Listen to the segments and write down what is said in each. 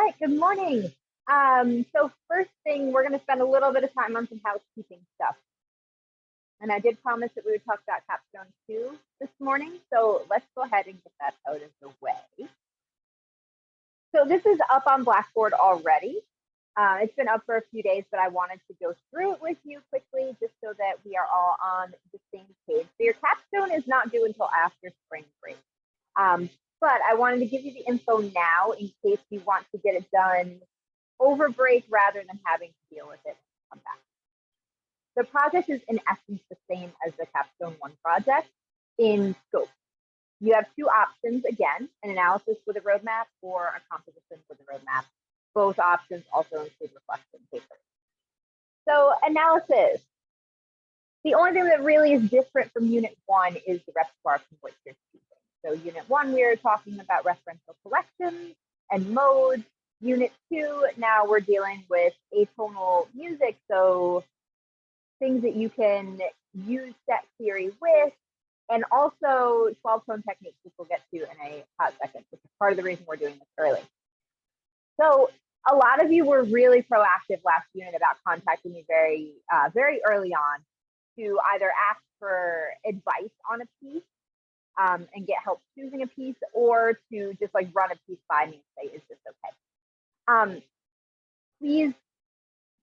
right, good morning. So first thing, we're going to spend a little bit of time on some housekeeping stuff. And I did promise that we would talk about Capstone 2 this morning, so let's go ahead and get that out of the way. So this is up on Blackboard already. It's been up for a few days, but I wanted to go through it with you quickly just so that we are all on the same page. So your capstone is not due until after spring break. But I wanted to give you the info now in case you want to get it done over break rather than having to deal with it when you come back. The project is in essence the same as the Capstone 1 project in scope. You have two options again, an analysis with a roadmap or a composition with a roadmap. Both options also include reflection papers. So analysis. The only thing that really is different from Unit 1 is the repertoire from which you're choosing. So Unit 1, we are talking about referential collections and modes. Unit 2, now we're dealing with atonal music, so things that you can use set theory with, and also 12-tone techniques, which we'll get to in a hot second, which is part of the reason we're doing this early. So a lot of you were really proactive last unit about contacting me very early on to either ask for advice on a piece and get help choosing a piece, or to just like run a piece by me and say, is this okay? Please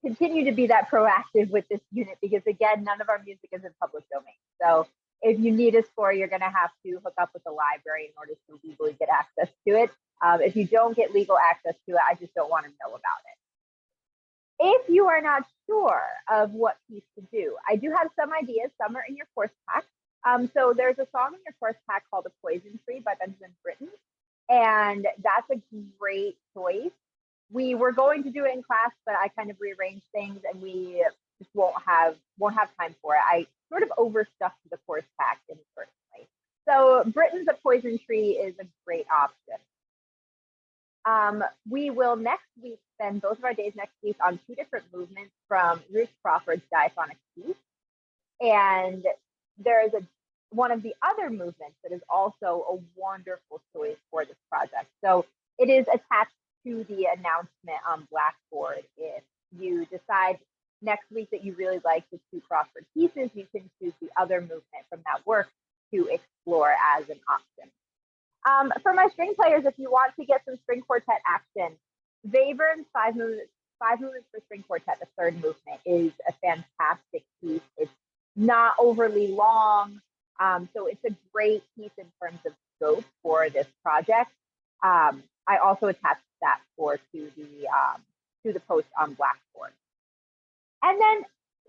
continue to be that proactive with this unit, because again, none of our music is in public domain. So if you need a score, you're going to have to hook up with the library in order to legally get access to it. If you don't get legal access to it, I just don't want to know about it. If you are not sure of what piece to do, I do have some ideas. Some are in your course pack. So there's a song in your course pack called "The Poison Tree" by Benjamin Britten, and that's a great choice. We were going to do it in class, but I kind of rearranged things, and we just won't have time for it. I sort of overstuffed the course pack inadvertently. So Britten's "A Poison Tree" is a great option. We will next week spend both of our days next week on two different movements from Ruth Crawford's diaphonic piece. And there is one of the other movements that is also a wonderful choice for this project. So it is attached to the announcement on Blackboard. If you decide next week that you really like the two Crawford pieces, you can choose the other movement from that work to explore as an option. For my string players, if you want to get some string quartet action, Webern's five movements for string quartet, the third movement, is a fantastic piece. It's not overly long, so it's a great piece in terms of scope for this project. I also attached that score to the post on Blackboard. And then,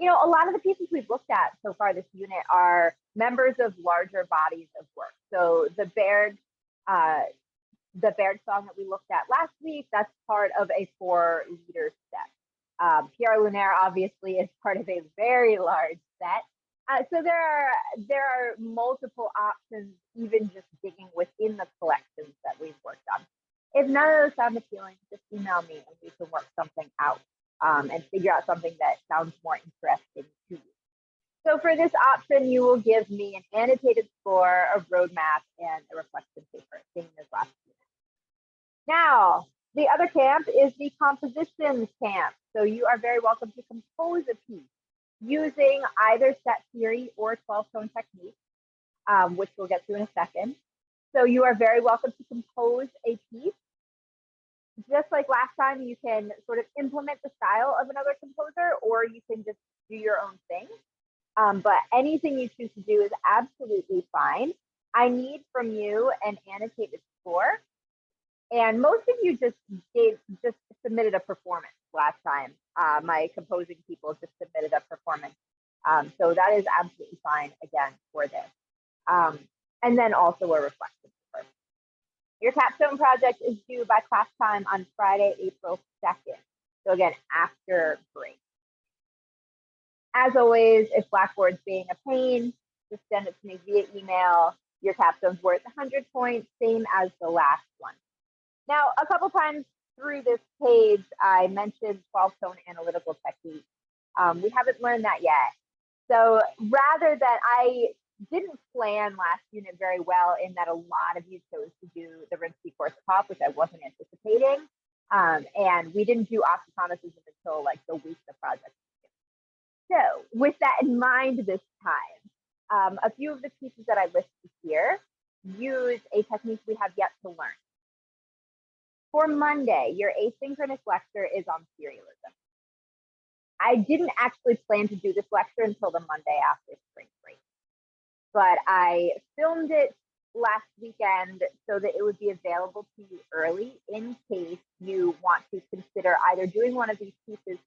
a lot of the pieces we've looked at so far this unit are members of larger bodies of work. So the Baird song that we looked at last week, that's part of a 4-leader set. Pierre Lunaire obviously is part of a very large set. So there are multiple options, even just digging within the collections that we've worked on. If none of those sound appealing, just email me and we can work something out and figure out something that sounds more interesting to you. So for this option, you will give me an annotated score, a roadmap, and a reflection paper, same as last year. Now, the other camp is the compositions camp. So you are very welcome to compose a piece using either set theory or 12-tone technique, which we'll get to in a second. So you are very welcome to compose a piece. Just like last time, you can sort of implement the style of another composer, or you can just do your own thing. But anything you choose to do is absolutely fine. I need from you an annotated score. And most of you just submitted a performance last time. My composing people just submitted a performance. So that is absolutely fine, again, for this. And then also a reflection paper. Your capstone project is due by class time on Friday, April 2nd. So again, after break. As always, if Blackboard's being a pain, just send it to me via email. Your capstone's worth 100 points, same as the last one. Now, a couple times through this page, I mentioned 12-tone analytical technique. We haven't learned that yet. So rather than, I didn't plan last unit very well in that a lot of you chose to do the Rinsky course top, which I wasn't anticipating. And we didn't do optocomicism until like the week the project was due. So with that in mind this time, a few of the pieces that I listed here use a technique we have yet to learn. For Monday, your asynchronous lecture is on serialism. I didn't actually plan to do this lecture until the Monday after spring break, but I filmed it last weekend so that it would be available to you early in case you want to consider either doing one of these pieces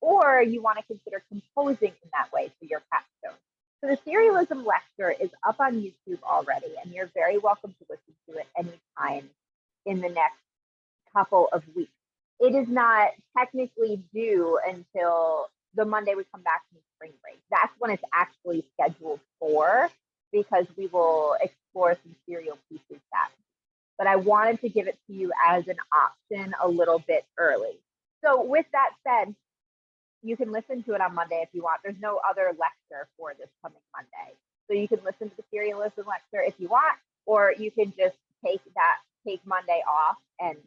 or you want to consider composing in that way for your capstone. So the serialism lecture is up on YouTube already, and you're very welcome to listen to it anytime in the next couple of weeks. It is not technically due until the Monday we come back from spring break. That's when it's actually scheduled for, because we will explore some serial pieces that. But I wanted to give it to you as an option a little bit early. So with that said, you can listen to it on Monday if you want. There's no other lecture for this coming Monday. So you can listen to the serialism lecture if you want, or you can just take Monday off and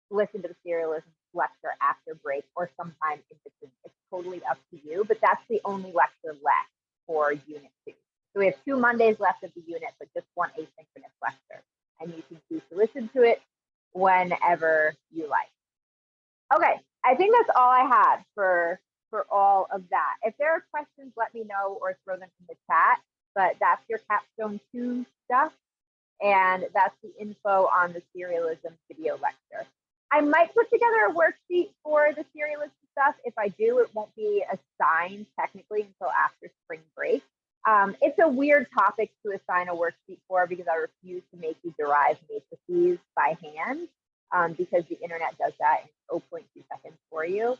listen to the serialism lecture after break or sometime in between. It's totally up to you, but that's the only lecture left for Unit 2. So we have 2 Mondays left of the unit, but just one asynchronous lecture. And you can choose to listen to it whenever you like. Okay, I think that's all I had for all of that. If there are questions, let me know or throw them in the chat, but that's your Capstone 2 stuff. And that's the info on the serialism video lecture. I might put together a worksheet for the serialism stuff. If I do, it won't be assigned technically until after spring break. It's a weird topic to assign a worksheet for because I refuse to make you derive matrices by hand because the internet does that in 0.2 seconds for you.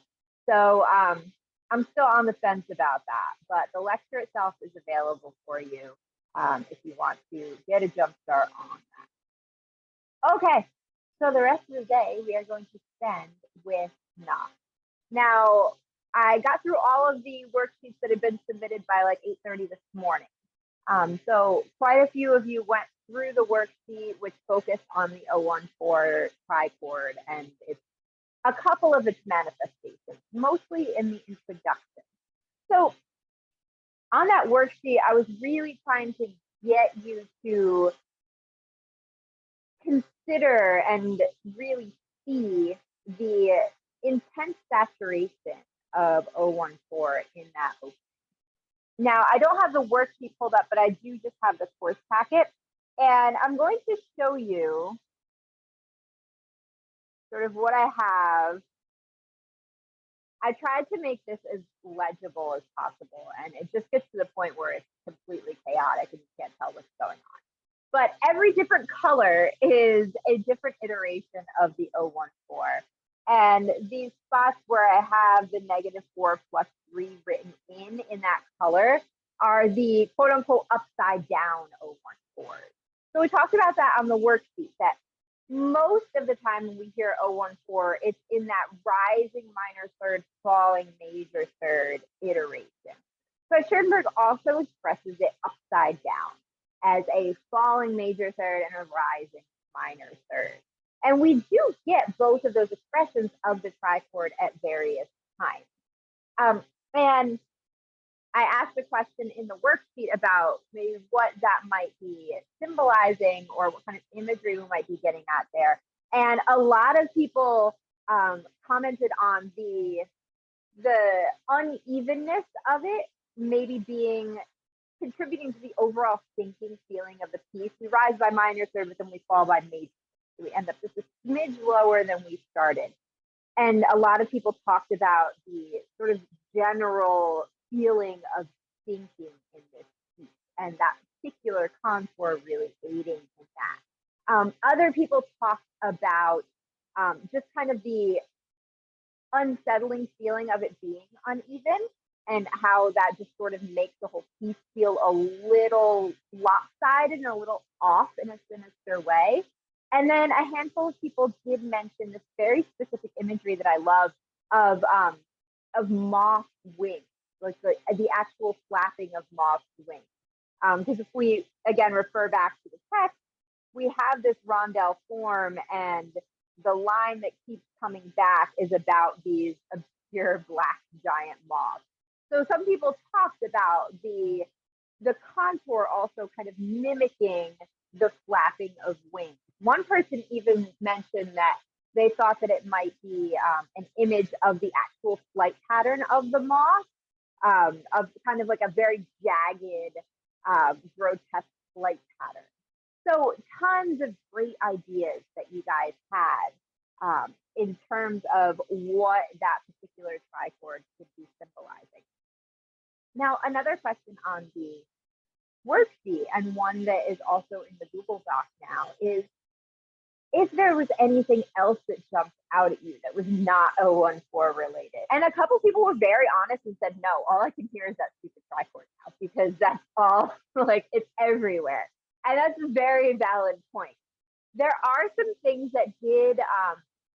So I'm still on the fence about that, but the lecture itself is available for you if you want to get a jump start on that. Okay, so the rest of the day we are going to spend with Nacht. Now, I got through all of the worksheets that had been submitted by like 8:30 this morning. So quite a few of you went through the worksheet, which focused on the 014 trichord and a couple of its manifestations, mostly in the introduction. So on that worksheet, I was really trying to get you to consider and really see the intense saturation of 014 in that opening. Now, I don't have the worksheet pulled up, but I do just have the course packet. And I'm going to show you sort of what I have. I tried to make this as legible as possible, and it just gets to the point where it's completely chaotic and you can't tell what's going on. But every different color is a different iteration of the 014. And these spots where I have the -4 + 3 written in that color are the quote unquote upside down 014s. So we talked about that on the worksheet, that most of the time when we hear 014, it's in that rising minor third, falling major third iteration. But Schoenberg also expresses it upside down as a falling major third and a rising minor third. And we do get both of those expressions of the trichord at various times. And I asked a question in the worksheet about maybe what that might be symbolizing or what kind of imagery we might be getting at there. And a lot of people commented on the unevenness of it maybe being contributing to the overall sinking feeling of the piece. We rise by minor third, but then we fall by major. So we end up just a smidge lower than we started. And a lot of people talked about the sort of general feeling of sinking in this piece and that particular contour really aiding in that. Other people talked about just kind of the unsettling feeling of it being uneven and how that just sort of makes the whole piece feel a little lopsided and a little off in a sinister way. And then a handful of people did mention this very specific imagery that I love of moth wings, like the actual flapping of moth wings. Because if we, again, refer back to the text, we have this rondelle form and the line that keeps coming back is about these obscure black giant moths. So some people talked about the contour also kind of mimicking the flapping of wings. One person even mentioned that they thought that it might be an image of the actual flight pattern of the moth, of kind of like a very jagged, grotesque flight pattern. So tons of great ideas that you guys had in terms of what that particular trichord could be symbolizing. Now, another question on the worksheet, and one that is also in the Google Doc now, is if there was anything else that jumped out at you that was not 014 related. And a couple people were very honest and said, no, all I can hear is that stupid trichord now, because that's all, like, it's everywhere. And that's a very valid point. There are some things that did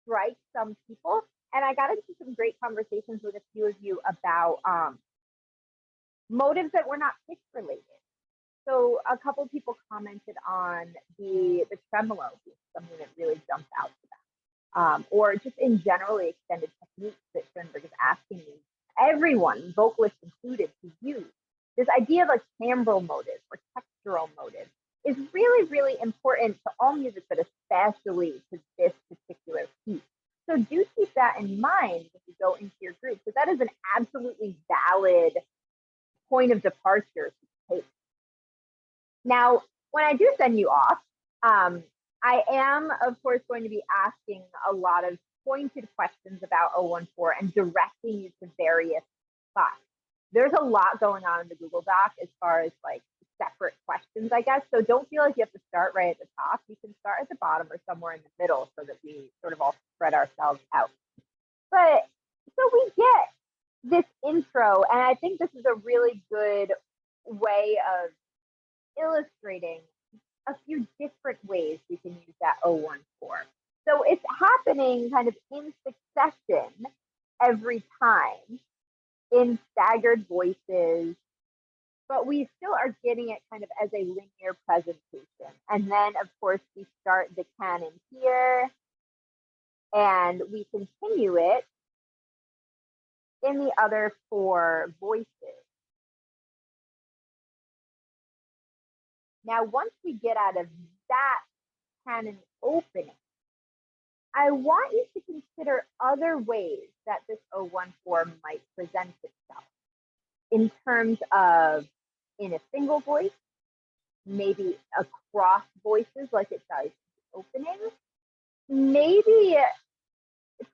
strike some people, and I got into some great conversations with a few of you about motives that were not pitch related. So a couple of people commented on the tremolo being something that really jumped out to them, or just in generally extended techniques that Schoenberg is asking you, everyone, vocalists included, to use. This idea of a timbral motive or textural motive is really, really important to all music, but especially to this particular piece. So do keep that in mind when you go into your group, because that is an absolutely valid point of departure to take. Now, when I do send you off, I am, of course, going to be asking a lot of pointed questions about 014 and directing you to various spots. There's a lot going on in the Google Doc as far as like separate questions, I guess. So don't feel like you have to start right at the top. You can start at the bottom or somewhere in the middle so that we sort of all spread ourselves out. But so we get this intro, and I think this is a really good way of illustrating a few different ways we can use that 014. So it's happening kind of in succession every time in staggered voices, but we still are getting it kind of as a linear presentation. And then, of course, we start the canon here, and we continue it in the other four voices. Now, once we get out of that canon opening, I want you to consider other ways that this 014 might present itself in terms of in a single voice, maybe across voices like it does in the opening, maybe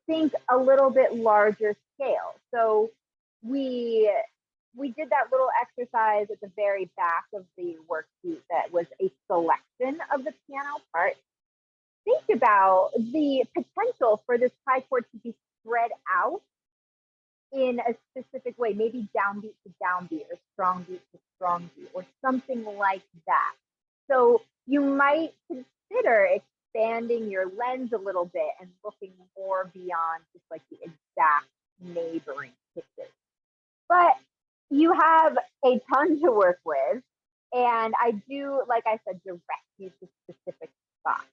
think a little bit larger scale. So we did that little exercise at the very back of the worksheet that was a selection of the piano part. Think about the potential for this trichord to be spread out in a specific way, maybe downbeat to downbeat or strong beat to strong beat or something like that. So you might consider expanding your lens a little bit and looking more beyond just like the exact neighboring pitches. But you have a ton to work with, and I do, like I said, direct you to specific spots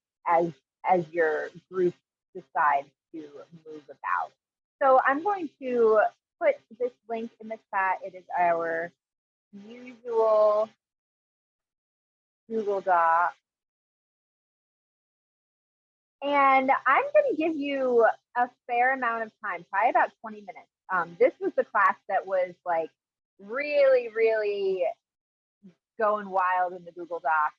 as your group decides to move about. So I'm going to put this link in the chat. It is our usual Google Doc. And I'm going to give you a fair amount of time, probably about 20 minutes. This was the class that was like really, really going wild in the Google Doc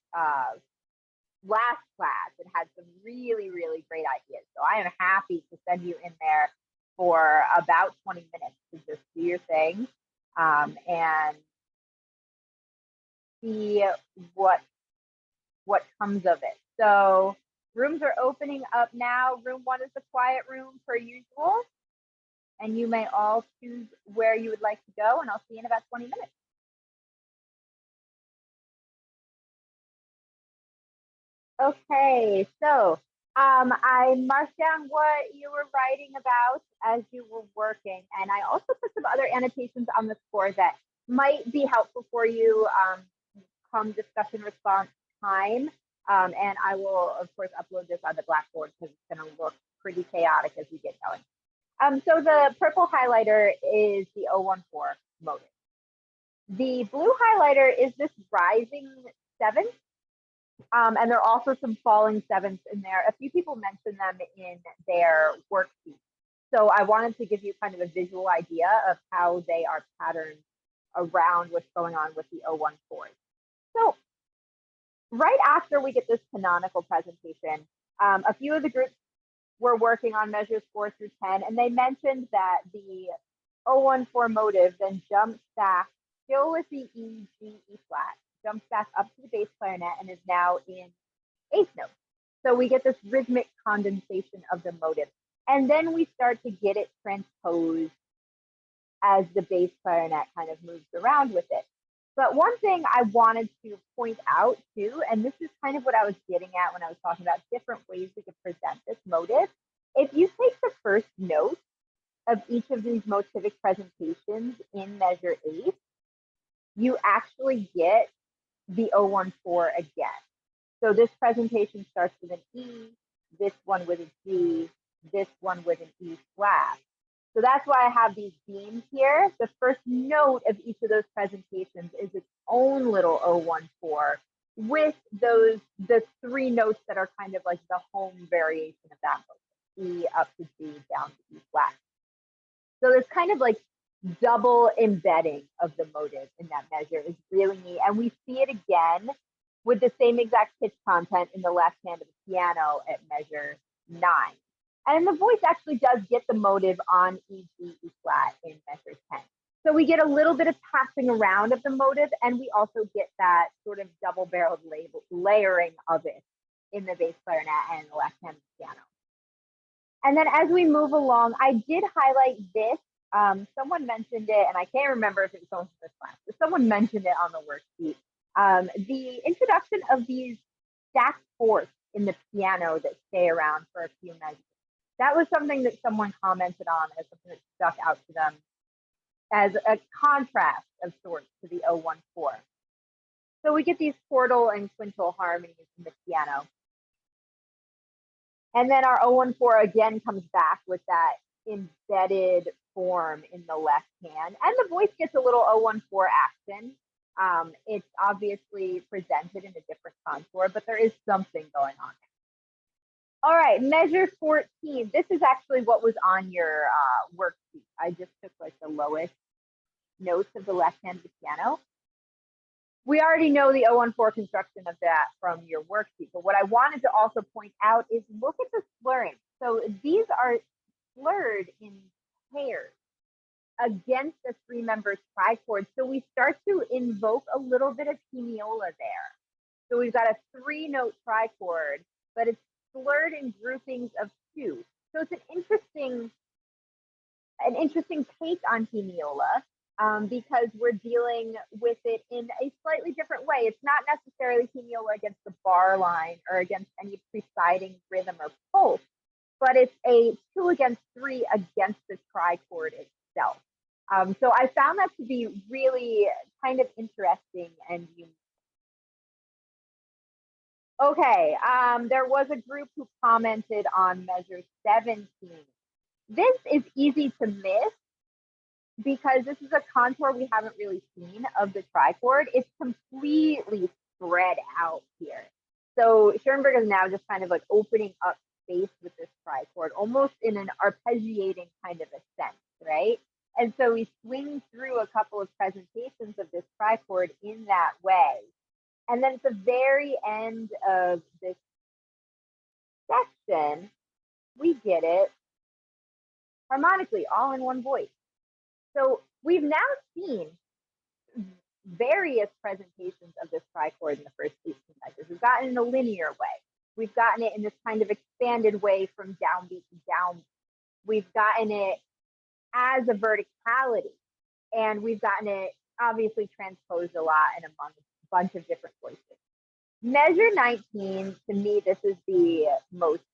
last class. It had some really, really great ideas. So I am happy to send you in there for about 20 minutes to just do your thing and see what comes of it. So rooms are opening up now. Room 1 is the quiet room per usual. And you may all choose where you would like to go, and I'll see you in about 20 minutes. Okay, so I marked down what you were writing about as you were working, and I also put some other annotations on the score that might be helpful for you come discussion response time. And I will, of course, upload this on the Blackboard because it's going to look pretty chaotic as we get going. So the purple highlighter is the 014 motive. The blue highlighter is this rising seventh, and there are also some falling sevenths in there. A few people mentioned them in their worksheet. So I wanted to give you kind of a visual idea of how they are patterned around what's going on with the 014. So right after we get this canonical presentation, a few of the groups were working on measures 4 through 10, and they mentioned that the 014 motive then jumps back still with the E, G, E flat, jumps back up to the bass clarinet and is now in eighth note. So we get this rhythmic condensation of the motive. And then we start to get it transposed as the bass clarinet kind of moves around with it. But one thing I wanted to point out too, and this is kind of what I was getting at when I was talking about different ways we could present this motive. If you take the first note of each of these motivic presentations in measure 8, you actually get the 014 again. So this presentation starts with an E, this one with a G, this one with an E flat. So that's why I have these beams here. The first note of each of those presentations is its own little 014 with the 3 notes that are kind of like the home variation of that motive, E up to G, down to E flat. So it's kind of like double embedding of the motive in that measure is really neat. And we see it again with the same exact pitch content in the left hand of the piano at measure 9. And the voice actually does get the motive on E, G, E flat in measure 10. So we get a little bit of passing around of the motive, and we also get that sort of double-barreled layering of it in the bass clarinet and the left hand of the piano. And then as we move along, I did highlight this. Someone mentioned it, and I can't remember if it was someone from this class, but someone mentioned it on the worksheet. The introduction of these stacked fourths in the piano that stay around for a few measures. That was something that someone commented on as something that stuck out to them as a contrast of sorts to the 014. So we get these quartal and quintal harmonies in the piano. And then our 014 again comes back with that embedded form in the left hand. And the voice gets a little 014 action. It's obviously presented in a different contour, but there is something going on there. All right, measure 14. This is actually what was on your worksheet. I just took like the lowest notes of the left hand of the piano. We already know the 014 construction of that from your worksheet, but what I wanted to also point out is look at the slurring. So these are slurred in pairs against a 3-member trichord. So we start to invoke a little bit of hemiola there. So we've got a 3-note trichord, but it's slurred in groupings of 2. So it's an interesting take on hemiola because we're dealing with it in a slightly different way. It's not necessarily hemiola against the bar line or against any presiding rhythm or pulse, but it's a 2 against 3 against the trichord itself. So I found that to be really kind of interesting and unique. Okay, there was a group who commented on measure 17. This is easy to miss because this is a contour we haven't really seen of the trichord. It's completely spread out here. So Schoenberg is now just kind of like opening up space with this trichord, almost in an arpeggiating kind of a sense, right? And so we swing through a couple of presentations of this trichord in that way. And then at the very end of this section, we get it harmonically, all in one voice. So we've now seen various presentations of this trichord in the first 18 measures. We've gotten it in a linear way. We've gotten it in this kind of expanded way from downbeat to downbeat. We've gotten it as a verticality, and we've gotten it obviously transposed a lot and among a bunch of different voices. Measure 19, to me, this is the most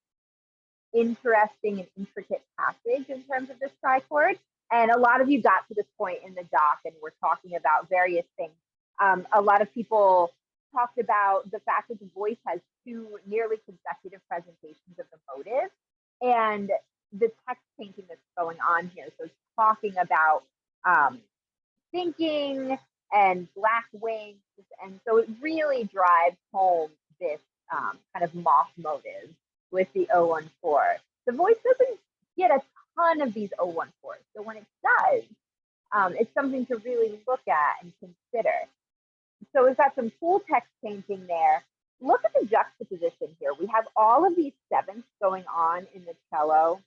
interesting and intricate passage in terms of this trichord. And a lot of you got to this point in the doc and we're talking about various things. A lot of people talked about the fact that the voice has two nearly consecutive presentations of the motive and the text painting that's going on here. So it's talking about thinking and black wings. And so it really drives home this kind of moth motive with the 014. The voice doesn't get a ton of these 014s. So when it does, it's something to really look at and consider. So we've got some cool text painting there. Look at the juxtaposition here. We have all of these sevenths going on in the cello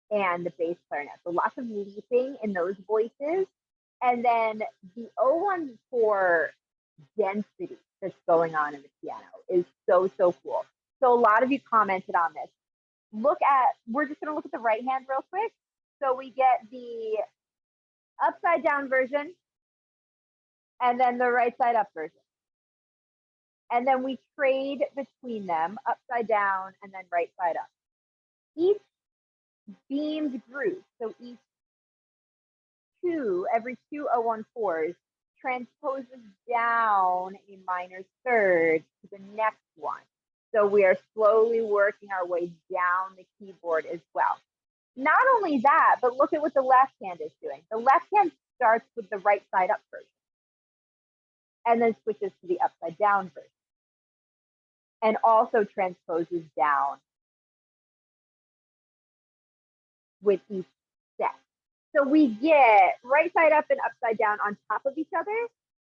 and the bass clarinet. So lots of leaping in those voices. And then the 014 density that's going on in the piano is so, so cool. So a lot of you commented on this. We're just going to look at the right hand real quick. So we get the upside down version and then the right side up version. And then we trade between them, upside down and then right side up. Each beamed group, so every two 014s transposes down a minor third to the next one. So we are slowly working our way down the keyboard as well. Not only that, but look at what the left hand is doing. The left hand starts with the right side up version and then switches to the upside down version and also transposes down with each step. So we get right side up and upside down on top of each other,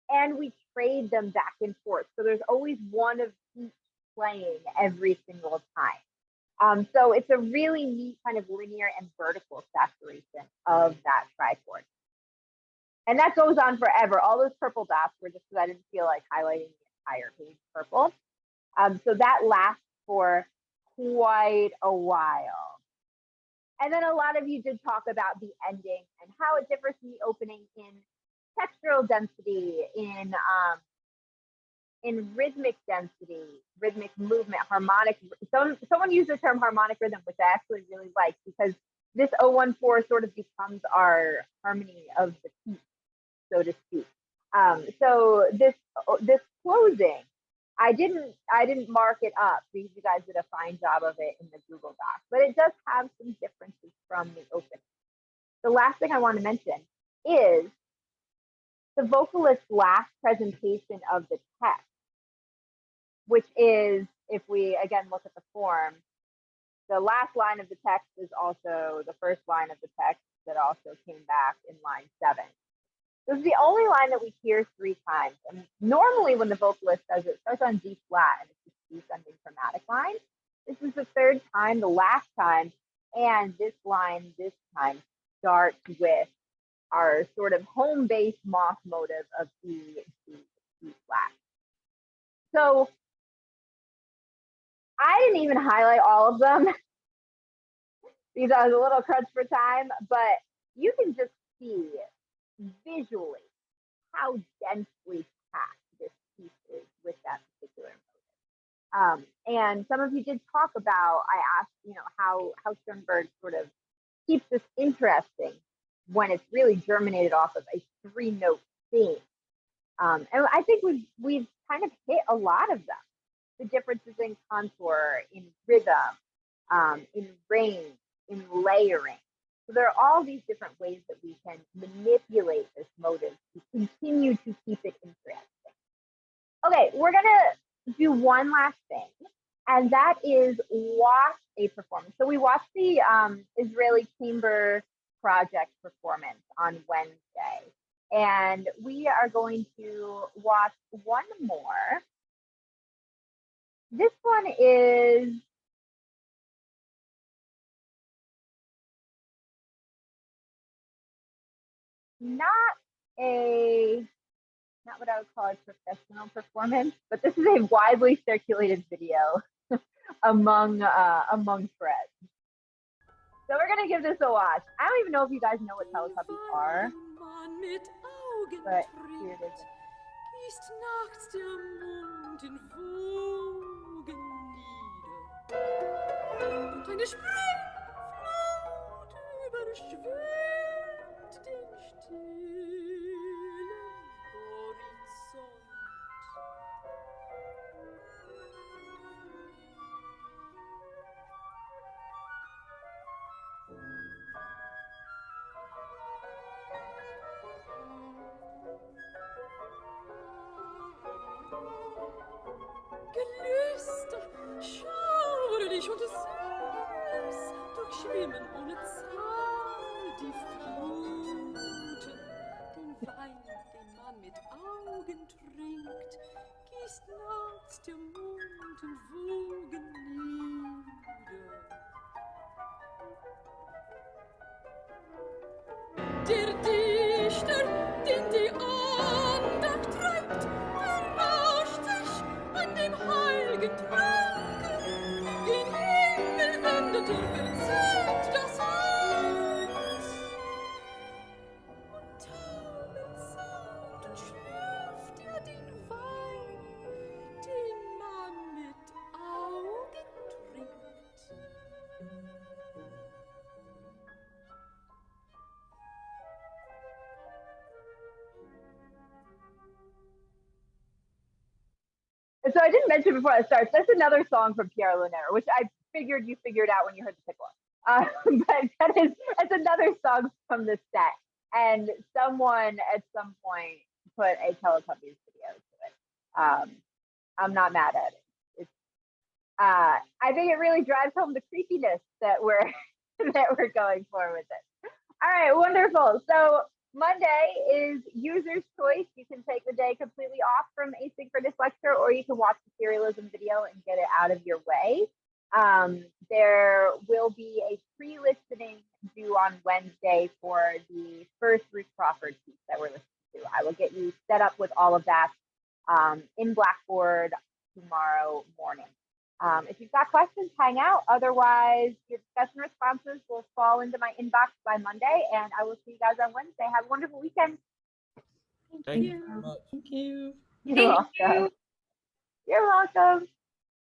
and we trade them back and forth. So there's always one of each playing every single time. So it's a really neat kind of linear and vertical saturation of that trichord. And that goes on forever. All those purple dots were just because I didn't feel like highlighting the entire page purple. So that lasts for quite a while. And then a lot of you did talk about the ending and how it differs from the opening in textural density, in rhythmic density, rhythmic movement, harmonic. Someone used the term harmonic rhythm, which I actually really like, because this 014 sort of becomes our harmony of the piece, so to speak. So this closing, I didn't mark it up because you guys did a fine job of it in the Google Docs, but it does have some differences from the opening. The last thing I want to mention is the vocalist's last presentation of the text, which is, if we again look at the form, the last line of the text is also the first line of the text that also came back in line 7. This is the only line that we hear 3 times. And normally when the vocalist does it, it starts on D flat and it's a descending chromatic line. This is the 3rd time, the last time, and this line this time starts with our sort of home base moth motive of D flat. So I didn't even highlight all of them because I was a little crunched for time, but you can just see visually how densely packed this piece is with that particular motive. And some of you did talk about, I asked, how Schoenberg sort of keeps this interesting when it's really germinated off of a 3-note theme. And I think we've kind of hit a lot of them. The differences in contour, in rhythm, in range, in layering. So there are all these different ways that we can manipulate this motive to continue to keep it interesting. Okay, we're gonna do one last thing, and that is watch a performance. So we watched the Israeli Chamber Project performance on Wednesday, and we are going to watch one more. This one is not what I would call a professional performance, but this is a widely circulated video among friends. So we're gonna give this a watch. I don't even know if you guys know what Teletubbies are, but here it is. Ist nachts der Mond in Wogen nieder und eine Springflut überschwemmt den stillen Horizont. schauerlich und süß, durchschwimmen ohne Zahl die Fluten. Den Wein, den man mit Augen trinkt, gießt nachts der Mond und Wogen nieder. Der Dichter, den die Andacht treibt, berauscht sich an dem heiligen Tranke. Gen Himmel wendet verzerrt das Herz. Und taumelt sanft und schlürft er den Wein, den man mit Augen trinkt. So I didn't mention before it starts, that's another song from Pierre Lunaire, which I figured you figured out when you heard the piccolo. But that's another song from the set. And someone at some point put a Teletubbies video to it. I'm not mad at it. I think it really drives home the creepiness that we're going for with it. All right, wonderful. So Monday is user's choice. You can take the day completely off from asynchronous lecture, or you can watch the serialism video and get it out of your way. There will be a pre-listening due on Wednesday for the first Ruth Crawford piece that we're listening to. I will get you set up with all of that in Blackboard tomorrow morning. If you've got questions, hang out. Otherwise, your discussion responses will fall into my inbox by Monday, and I will see you guys on Wednesday. Have a wonderful weekend. Thank you very much. Thank you. You're welcome. You're welcome.